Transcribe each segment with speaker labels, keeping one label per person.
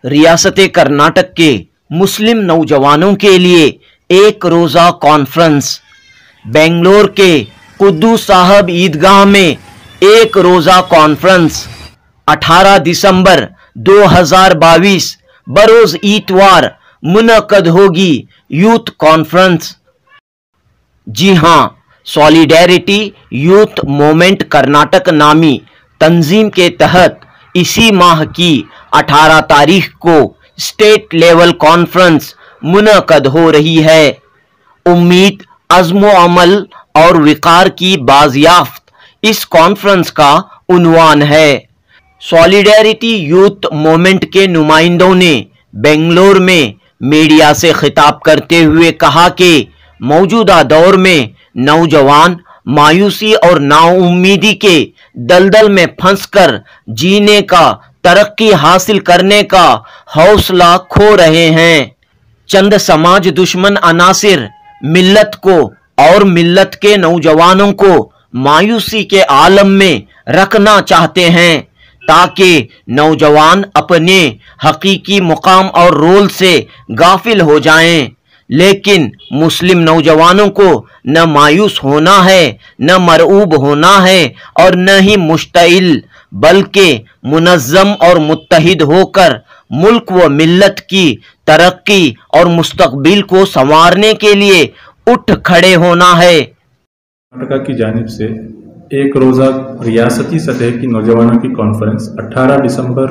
Speaker 1: रियासत कर्नाटक के मुस्लिम नौजवानों के लिए एक रोज़ा कॉन्फ्रेंस। बेंगलोर के कुद्दूस साहब ईदगाह में एक रोज़ा कॉन्फ्रेंस 18 दिसंबर 2022 बरोज़ इतवार मुनक़द होगी यूथ कॉन्फ्रेंस। जी हाँ, सॉलिडेरिटी यूथ मूवमेंट कर्नाटक नामी तंजीम के तहत इसी माह की 18 तारीख को स्टेट लेवल कॉन्फ्रेंस मुनक़द हो रही है। उम्मीद, अज़्म अमल और विक़ार की बाज़याफ्त इस कॉन्फ्रेंस का उन्वान है। सॉलिडेरिटी यूथ मूवमेंट के नुमाइंदों ने बेंगलोर में मीडिया से खिताब करते हुए कहा कि मौजूदा दौर में नौजवान मायूसी और नाउम्मीदी के दलदल में फंसकर जीने का, तरक्की हासिल करने का हौसला खो रहे हैं। चंद समाज दुश्मन अनासिर मिल्लत को और मिल्लत के नौजवानों को मायूसी के आलम में रखना चाहते हैं ताकि नौजवान अपने हकीकी मुकाम और रोल से गाफिल हो जाएं। लेकिन मुस्लिम नौजवानों को न मायूस होना है, न मरऊब होना है और न ही मुश्तइल, बल्कि मुनज़्ज़म और मुत्तहिद होकर मुल्क व मिल्लत की तरक्की और मुस्तकबिल को संवारने के लिए उठ खड़े होना है।
Speaker 2: कर्नाटक की जानिब से एक रोज़ा रियासती सतह की नौजवानों की कॉन्फ्रेंस 18 दिसंबर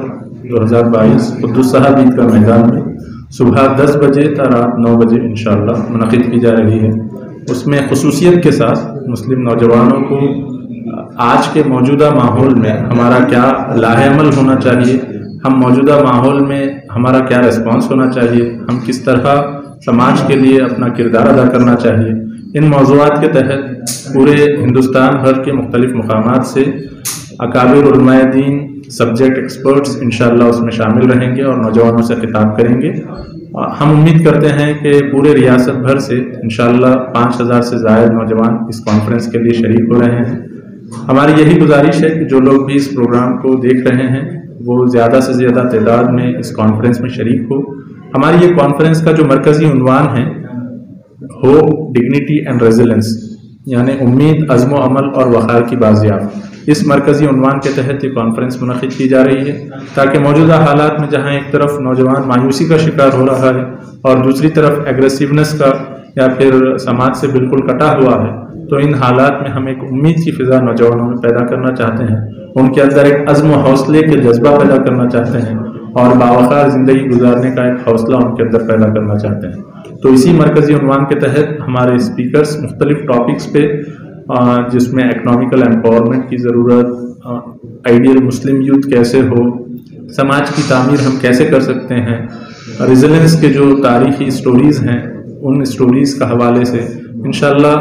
Speaker 2: 2022 कुद्दूस साहब ईदगाह मैदान में सुबह 10 बजे ta रात 9 बजे इंशाअल्लाह मुनक़िद की जा रही है। उसमें खुसूसियत के साथ मुस्लिम नौजवानों को आज के मौजूदा माहौल में हमारा क्या लाहेअमल होना चाहिए, हम मौजूदा माहौल में हमारा क्या रिस्पॉन्स होना चाहिए, हम किस तरह समाज के लिए अपना किरदार अदा करना चाहिए, इन मौज़ूआत के तहत पूरे हिंदुस्तान भर के मुख्तलिफ मकामात से अकाबिर उलमाए दीन, सब्जेक्ट एक्सपर्ट्स इंशाअल्लाह उसमें शामिल रहेंगे और नौजवानों से खिताब करेंगे। हम उम्मीद करते हैं कि पूरे रियासत भर से इंशाअल्लाह 5000 से ज़ायद नौजवान इस कॉन्फ्रेंस के लिए शरीक हो रहे हैं। हमारी यही गुजारिश है कि जो लोग भी इस प्रोग्राम को देख रहे हैं वो ज़्यादा से ज़्यादा तादाद में इस कॉन्फ्रेंस में शरीक हो। हमारी ये कॉन्फ्रेंस का जो मरकज़ी उन्वान है होप, डिग्निटी एंड रेजिलेंस, यानी उम्मीद, अज़्म अमल और वक़ार की बाज़याफ्त, इस मरकज़ी उन्वान के तहत ये कॉन्फ्रेंस मुनक़िद की जा रही है ताकि मौजूदा हालात में जहाँ एक तरफ नौजवान मायूसी का शिकार हो रहा है और दूसरी तरफ एग्रेसिवनेस का या फिर समाज से बिल्कुल कटा हुआ है, तो इन हालात में हम एक उम्मीद की फ़िज़ा नौजवानों में पैदा करना चाहते हैं, उनके अंदर एक अज़्म हौसले के जज्बा पैदा करना चाहते हैं और बावक़ार ज़िंदगी गुजारने का एक हौसला उनके अंदर पैदा करना चाहते हैं। तो इसी मरकज़ी उन्वान के तहत हमारे स्पीकर्स मुख्तलिफ टॉपिक्स पे, जिसमें इकनॉमिकल एम्पावरमेंट की ज़रूरत, आइडियल मुस्लिम यूथ कैसे हो, समाज की तामीर हम कैसे कर सकते हैं, रेजिलेंस के जो तारीख़ी स्टोरीज़ हैं उन स्टोरीज़ का हवाले से इंशाअल्लाह,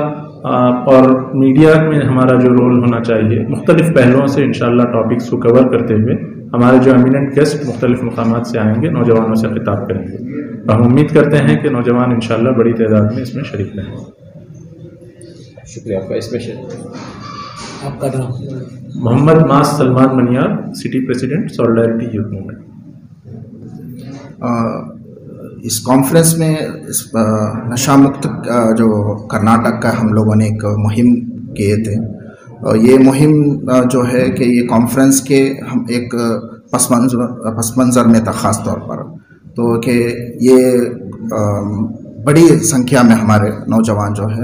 Speaker 2: और मीडिया में हमारा जो रोल होना चाहिए, मुख्तलिफ पहलुओं से इंशाअल्लाह टॉपिक्स को कवर करते हुए हमारे जो एमिनेंट गेस्ट मुख्तलिफ मकामात से आएंगे, नौजवानों से खिताब करेंगे। तो हम उम्मीद करते हैं कि नौजवान इंशाअल्लाह बड़ी तादाद में इसमें शरीक रहेंगे।
Speaker 3: शुक्रिया आपका। इसमें
Speaker 4: आपका नाम?
Speaker 2: मोहम्मद मास Salman Maniyar, city president, solidarity youth movement.
Speaker 4: इस कॉन्फ्रेंस में नशा मुक्त जो कर्नाटक का हम लोगों ने एक मुहिम किए थे, और ये मुहिम जो है कि ये कॉन्फ्रेंस के हम एक पस मंज़र में था ख़ास तौर पर, तो कि ये बड़ी संख्या में हमारे नौजवान जो है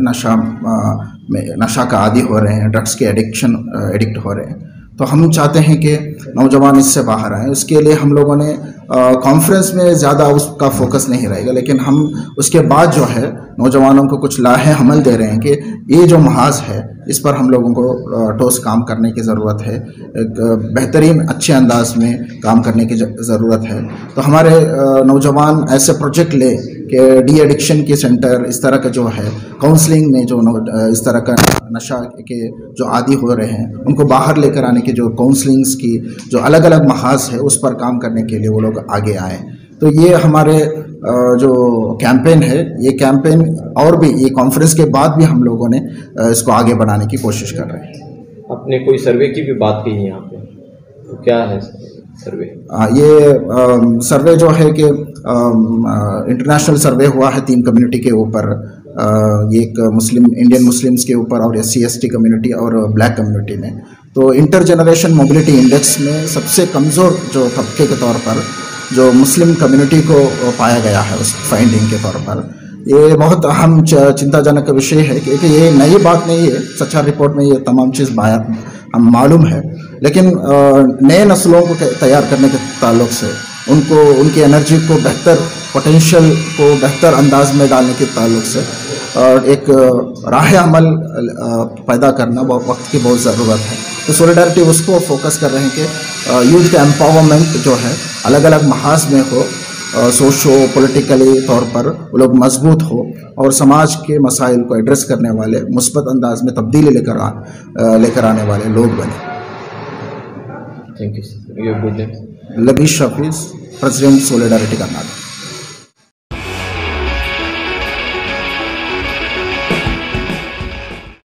Speaker 4: नशा का आदी हो रहे हैं, ड्रग्स के एडिक्ट हो रहे हैं। तो हम चाहते हैं कि नौजवान इससे बाहर आएँ। उसके लिए हम लोगों ने कॉन्फ्रेंस में ज़्यादा उसका फोकस नहीं रहेगा, लेकिन हम उसके बाद जो है नौजवानों को कुछ लाहे अमल दे रहे हैं कि ये जो महाज है इस पर हम लोगों को ठोस काम करने की ज़रूरत है, एक बेहतरीन अच्छे अंदाज में काम करने की ज़रूरत है। तो हमारे नौजवान ऐसे प्रोजेक्ट ले कि डी एडिक्शन के सेंटर, इस तरह का जो है काउंसलिंग में जो इस तरह का नशा के जो आदी हो रहे हैं उनको बाहर लेकर आने की जो काउंसलिंग्स की जो अलग अलग महाज है उस पर काम करने के लिए वो लोग आगे आए। तो ये हमारे जो कैंपेन है, ये कैंपेन और भी ये कॉन्फ्रेंस के बाद भी हम लोगों ने इसको आगे बढ़ाने की कोशिश कर रहे हैं।
Speaker 3: आपने कोई सर्वे की भी बात की है यहाँ पे, तो क्या है? सर्वे?
Speaker 4: ये सर्वे जो है कि इंटरनेशनल सर्वे हुआ है 3 कम्युनिटी के ऊपर, ये एक इंडियन मुस्लिम्स के ऊपर और SC/ST कम्युनिटी और ब्लैक कम्युनिटी में। तो इंटर जनरेशन मोबिलिटी इंडेक्स में सबसे कमज़ोर जो तबके के तौर पर जो मुस्लिम कम्युनिटी को पाया गया है उस फाइंडिंग के तौर पर। ये बहुत अहम चिंताजनक विषय है कि ये नई बात नहीं है, सच्चा रिपोर्ट में ये तमाम चीज़ हम मालूम है, लेकिन नए नस्लों को तैयार करने के ताल्लुक से उनको उनकी एनर्जी को बेहतर पोटेंशियल को बेहतर अंदाज में डालने के ताल्लुक से और एक राह अमल पैदा करना वक्त की बहुत ज़रूरत है। तो सोलिडारिटी उसको फोकस कर रहे हैं कि यूथ का एम्पावरमेंट जो है अलग अलग महाज में हो, सोशो पॉलिटिकली तौर पर वो लोग मजबूत हो और समाज के मसाइल को एड्रेस करने वाले, मुस्बत अंदाज में तब्दीली लेकर आने वाले लोग बने।
Speaker 3: Thank you.
Speaker 4: Labish Hafeez, president solidarity Karnataka.